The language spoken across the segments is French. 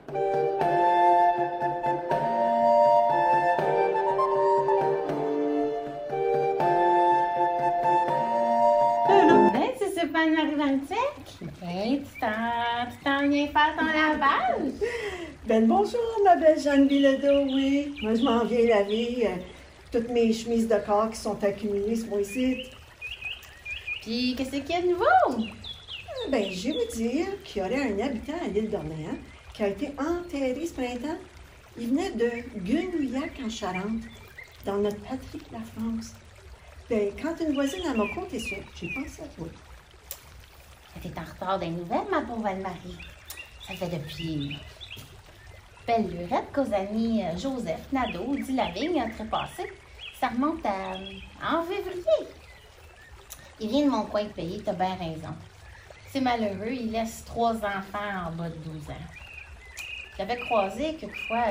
Ben, c'est Stéphane Marie-Valtec. Ben, tu t'en viens faire ton lavage? Ben bonjour, ma belle Jeanne Bilodeau, oui. Moi, je m'en viens laver toutes mes chemises de corps qui sont accumulées sur mon site. Puis, qu'est-ce qu'il y a de nouveau? Ben, je vais vous dire qu'il y aurait un habitant à l'île d'Orléans qui a été enterré ce printemps. Il venait de Guenouillac en Charente, dans notre patrie, la France. Ben, quand une voisine m'a conté ça, j'ai pensé à toi. T'es en retard des nouvelles, ma pauvre Anne-Marie. Ça fait depuis belle lurette qu'aux amis Joseph Nadeau dit la vigne a trépassé. Ça remonte en février. Il vient de mon coin de pays, t'as bien raison. C'est malheureux, il laisse 3 enfants en bas de 12 ans. J'avais croisé quelquefois,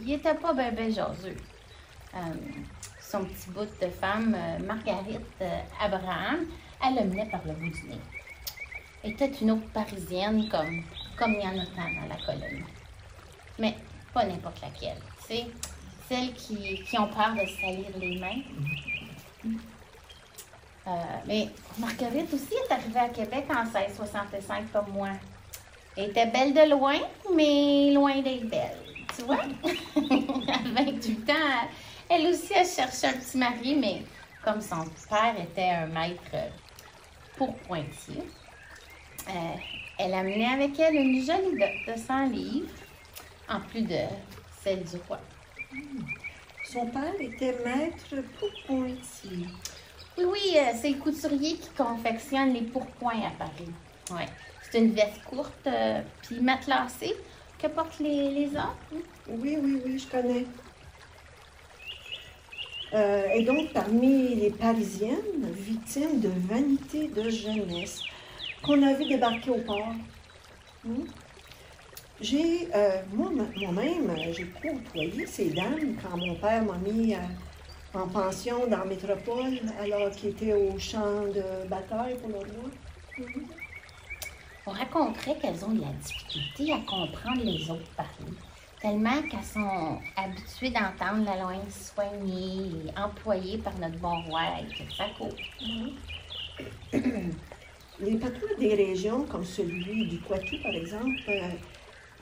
il était pas ben jaseux. Son petit bout de femme, Marguerite Abraham, elle le menait par le bout du nez. Elle était une autre parisienne comme il y en a tant dans la colonie. Mais pas n'importe laquelle, tu sais, celles qui ont peur de se salir les mains. Mais Marguerite aussi est arrivée à Québec en 1665 comme moi. Elle était belle de loin, mais loin d'être belle, tu vois? À 28 ans, elle aussi a cherché un petit mari, mais comme son père était un maître pourpointier, elle a amené avec elle une jolie dot de 100 livres, en plus de celle du roi. Son père était maître pourpointier. Oui, c'est le couturier qui confectionne les pourpoints à Paris. Ouais. C'est une veste courte puis matelassée que portent les hommes. Oui, je connais. Et donc, parmi les Parisiennes victimes de vanité de jeunesse qu'on a vu débarquer au port, j'ai moi-même, j'ai côtoyé ces dames quand mon père m'a mis en pension dans la métropole, alors qu'il était au champ de bataille pour le roi. On raconterait qu'elles ont de la difficulté à comprendre les autres parler, tellement qu'elles sont habituées d'entendre la langue soignée et employée par notre bon roi et toute sa cour. Les patois des régions, comme celui du Poitou, par exemple,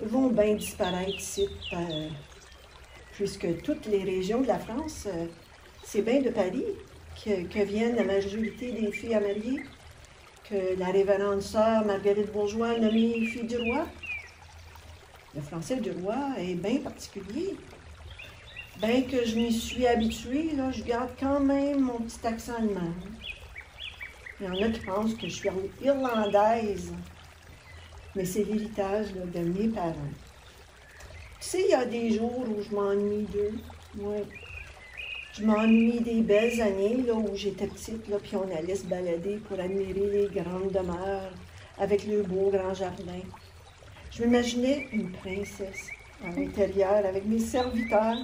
vont bien disparaître ici, puisque toutes les régions de la France, c'est bien de Paris que viennent la majorité des filles à marier, que la révérende sœur Marguerite Bourgeois a nommée fille du roi. Le français du roi est bien particulier. Bien que je m'y suis habituée, là, je garde quand même mon petit accent allemand. Il y en a qui pensent que je suis irlandaise, mais c'est l'héritage là, de mes parents. Tu sais, il y a des jours où je m'ennuie d'eux. Ouais. Je m'ennuie des belles années là, où j'étais petite, là, puis on allait se balader pour admirer les grandes demeures avec le beau grand jardin. Je m'imaginais une princesse à l'intérieur avec mes serviteurs.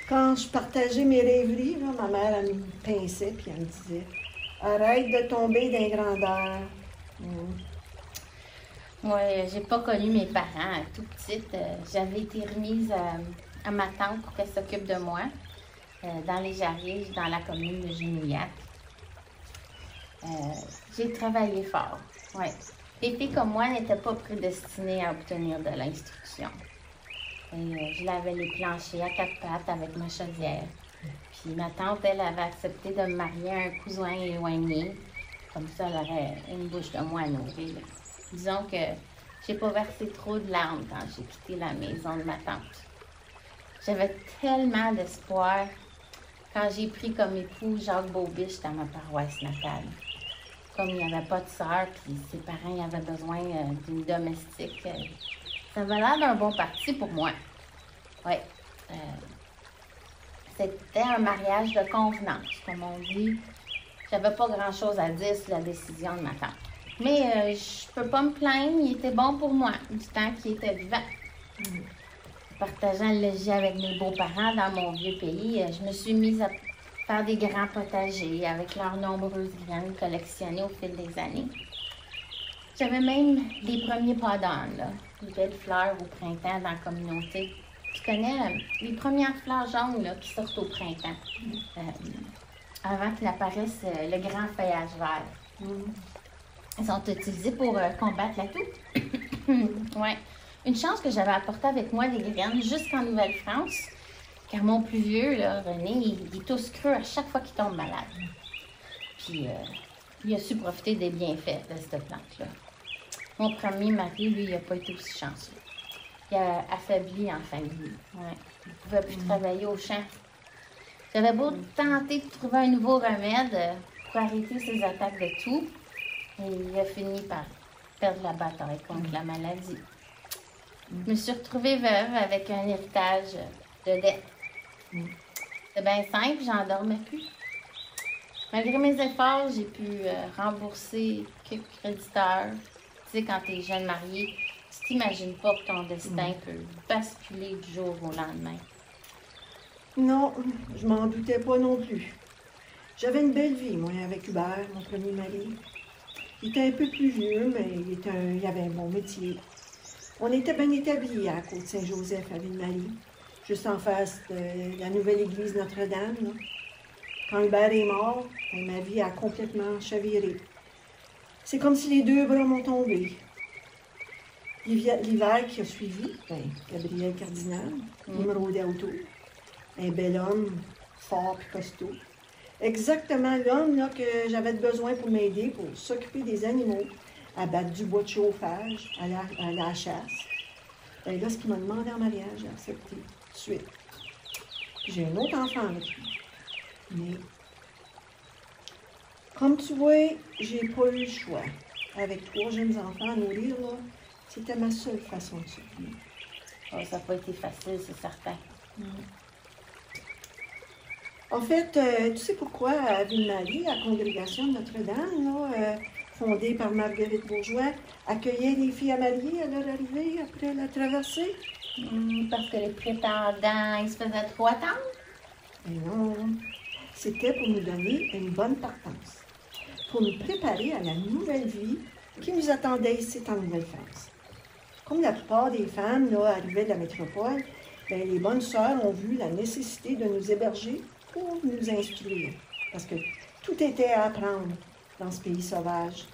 Quand je partageais mes rêveries, là, ma mère elle me pinçait puis elle me disait « Arrête de tomber d'un grandeur. » Moi, j'ai pas connu mes parents. Tout petite, j'avais été remise à ma tante pour qu'elle s'occupe de moi dans les Jariges, dans la commune de Genouillac. J'ai travaillé fort. Ouais. Pépé, comme moi, n'était pas prédestiné à obtenir de l'instruction. Je lavais les planchers à 4 pattes avec ma chaudière. Puis ma tante, elle avait accepté de me marier à un cousin éloigné. Comme ça, elle aurait une bouche de moi à nourrir. Disons que j'ai pas versé trop de larmes quand j'ai quitté la maison de ma tante. J'avais tellement d'espoir quand j'ai pris comme époux Jacques Beaubiche dans ma paroisse natale. Comme il n'y avait pas de sœur, puis ses parents y avaient besoin d'une domestique, ça avait l'air d'un bon parti pour moi. Oui. C'était un mariage de convenance, comme on dit. J'avais pas grand-chose à dire sur la décision de ma tante. Mais je peux pas me plaindre, il était bon pour moi, du temps qu'il était vivant. Partageant le logis avec mes beaux-parents dans mon vieux pays, je me suis mise à faire des grands potagers avec leurs nombreuses graines collectionnées au fil des années. J'avais même les premiers pas d'âne, là. les belles fleurs au printemps dans la communauté. Tu connais les premières fleurs jaunes là, qui sortent au printemps, avant qu'il apparaisse le grand feuillage vert. Elles sont utilisées pour combattre la toux. Ouais. Une chance que j'avais apporté avec moi des graines jusqu'en Nouvelle-France, car mon plus vieux, là, René, il est tous creux à chaque fois qu'il tombe malade. Puis, il a su profiter des bienfaits de cette plante-là. Mon premier mari, lui, il n'a pas été aussi chanceux. Il a affaibli en famille. Ouais. Il ne pouvait plus travailler au champ. J'avais beau tenter de trouver un nouveau remède pour arrêter ses attaques de toux, et il a fini par perdre la bataille contre la maladie. Je me suis retrouvée veuve avec un héritage de dette. C'est bien simple, j'en dormais plus. Malgré mes efforts, j'ai pu rembourser quelques créditeurs. Tu sais, quand tu es jeune marié, tu t'imagines pas que ton destin peut basculer du jour au lendemain. Non, je m'en doutais pas non plus. J'avais une belle vie, moi, avec Hubert, mon premier mari. Il était un peu plus vieux, mais il avait un bon métier. On était bien établis à la Côte-Saint-Joseph à Ville-Marie, juste en face de la nouvelle église Notre-Dame. Là. Quand Hubert est mort, ma vie a complètement chaviré. C'est comme si les deux bras m'ont tombé. L'hiver qui a suivi, Gabriel Cardinal, il me rôdait autour. Un bel homme, fort et costaud. Exactement l'homme là, que j'avais besoin pour m'aider, pour s'occuper des animaux, à battre du bois de chauffage, à la chasse. Et là, ce qu'il m'a demandé en mariage, j'ai accepté tout de suite. Puis j'ai un autre enfant avec lui. Mais, comme tu vois, j'ai pas eu le choix. Avec 3 jeunes enfants à nourrir, là, c'était ma seule façon de survivre. Oh, ça n'a pas été facile, c'est certain. En fait, tu sais pourquoi à Ville-Marie, la congrégation de Notre-Dame, fondée par Marguerite Bourgeois, accueillait les filles à marier à leur arrivée après la traversée? Parce que les prétendants, ils se faisaient trop attendre? Mais non, c'était pour nous donner une bonne partance, pour nous préparer à la nouvelle vie qui nous attendait ici en Nouvelle-France. Comme la plupart des femmes là, arrivaient de la métropole, les bonnes sœurs ont vu la nécessité de nous héberger pour nous instruire, parce que tout était à apprendre dans ce pays sauvage.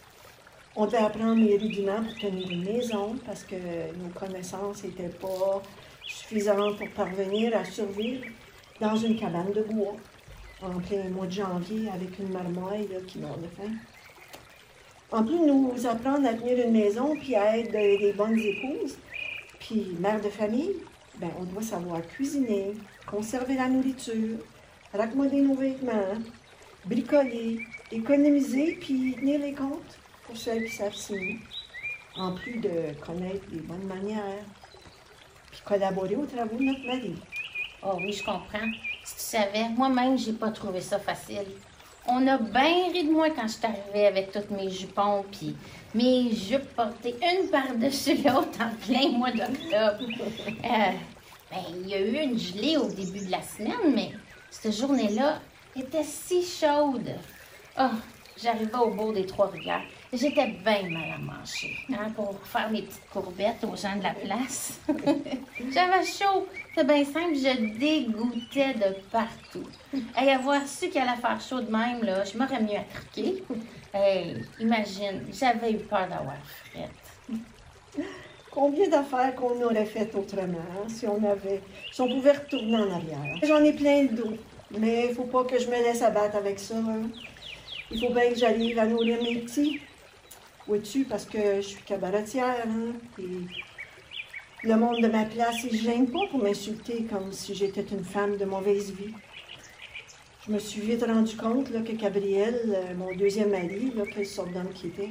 On devait apprendre les rudiments pour tenir une maison, parce que nos connaissances n'étaient pas suffisantes pour parvenir à survivre dans une cabane de bois, en plein mois de janvier, avec une marmaille là, qui meurt de faim. En plus de nous apprendre à tenir une maison, puis à être des bonnes épouses, puis mères de famille, on doit savoir cuisiner, conserver la nourriture, raccommoder nos vêtements, bricoler, économiser, puis tenir les comptes pour celles qui savent signer. En plus de connaître les bonnes manières, puis collaborer aux travaux de notre mari. Oh oui, je comprends. Si tu savais, moi-même, j'ai pas trouvé ça facile. On a bien ri de moi quand je suis arrivée avec tous mes jupons, puis mes jupes portées une par-dessus l'autre en plein mois d'octobre. Il y a eu une gelée au début de la semaine, mais cette journée-là était si chaude. Oh, j'arrivais au bord des Trois-Rivières. J'étais bien mal à manger pour faire mes petites courbettes aux gens de la place. J'avais chaud. C'était bien simple, je dégoûtais de partout. Et avoir su qu'il allait faire chaud de même, là, je m'aurais mieux attriqué. Imagine, j'avais eu peur d'avoir frette. Combien d'affaires qu'on aurait faites autrement si on pouvait retourner en arrière. J'en ai plein le dos, mais il ne faut pas que je me laisse abattre avec ça. Il faut bien que j'arrive à nourrir mes petits. Vois-tu, parce que je suis cabaretière, et le monde de ma place, il ne gêne pas pour m'insulter comme si j'étais une femme de mauvaise vie. Je me suis vite rendu compte là, que Gabriel, mon deuxième mari, quelle sorte d'homme qu'il était,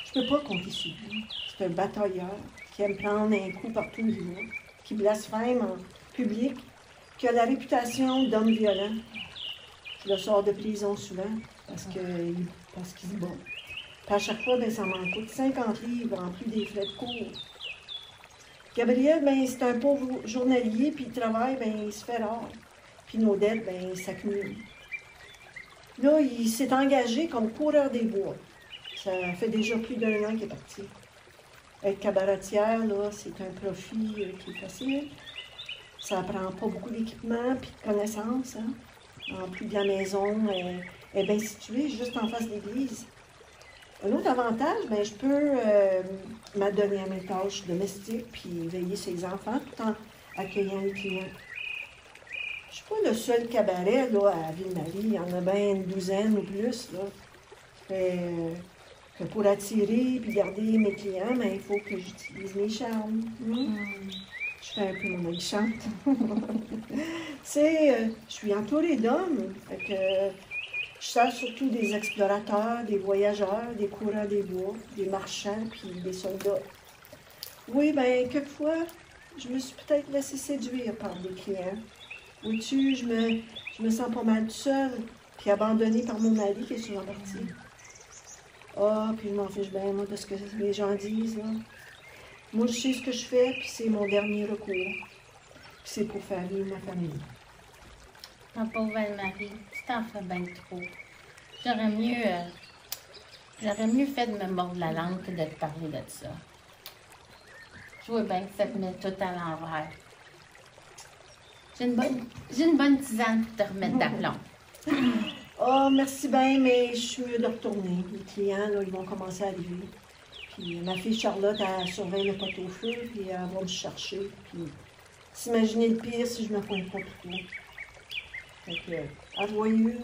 je ne peux pas compter sur lui. C'est un batailleur qui aime prendre un coup partout où il va, qui blasphème en public, qui a la réputation d'homme violent, qui le sort de prison souvent parce qu'il se bat. Puis à chaque fois, ça m'en coûte 50 livres en plus des frais de cours. Gabriel, c'est un pauvre journalier, puis il travaille, il se fait rare. Puis nos dettes, ils s'accumulent. Là, il s'est engagé comme coureur des bois. Ça fait déjà plus d'1 an qu'il est parti. Être cabaretière, là, c'est un profit qui est facile. Ça ne prend pas beaucoup d'équipement puis de connaissances. Hein? En plus de la maison est bien située, juste en face de l'église. Un autre avantage, bien, je peux m'adonner à mes tâches domestiques puis veiller sur les enfants tout en accueillant les clients. Je ne suis pas le seul cabaret là, à Ville-Marie. Il y en a bien une douzaine ou plus. Là. Que pour attirer et garder mes clients, bien, il faut que j'utilise mes charmes. Je fais un peu mon méchante. Tu sais, je suis entourée d'hommes. Fait que je cherche surtout des explorateurs, des voyageurs, des coureurs des bois, des marchands, puis des soldats. Oui, bien, quelquefois, je me suis peut-être laissée séduire par des clients. Vois-tu, je me sens pas mal toute seule, puis abandonnée par mon mari qui est souvent parti. Ah, puis je m'en fiche bien, moi, de ce que les gens disent, là. Moi, je sais ce que je fais, puis c'est mon dernier recours. Puis c'est pour faire vivre ma famille. Ma pauvre Anne-Marie, tu t'en fais bien trop. J'aurais mieux fait de me mordre la langue que de te parler de ça. Je vois bien que ça te met tout à l'envers. J'ai une bonne tisane pour te remettre d'aplomb. Ah, merci bien, mais je suis mieux de retourner. Les clients, là, ils vont commencer à arriver. Puis ma fille Charlotte, elle surveille le pot-au-feu, puis elle va me chercher. Puis s'imaginer le pire si je me pointe pas plus tôt. Fait que, à joyeux.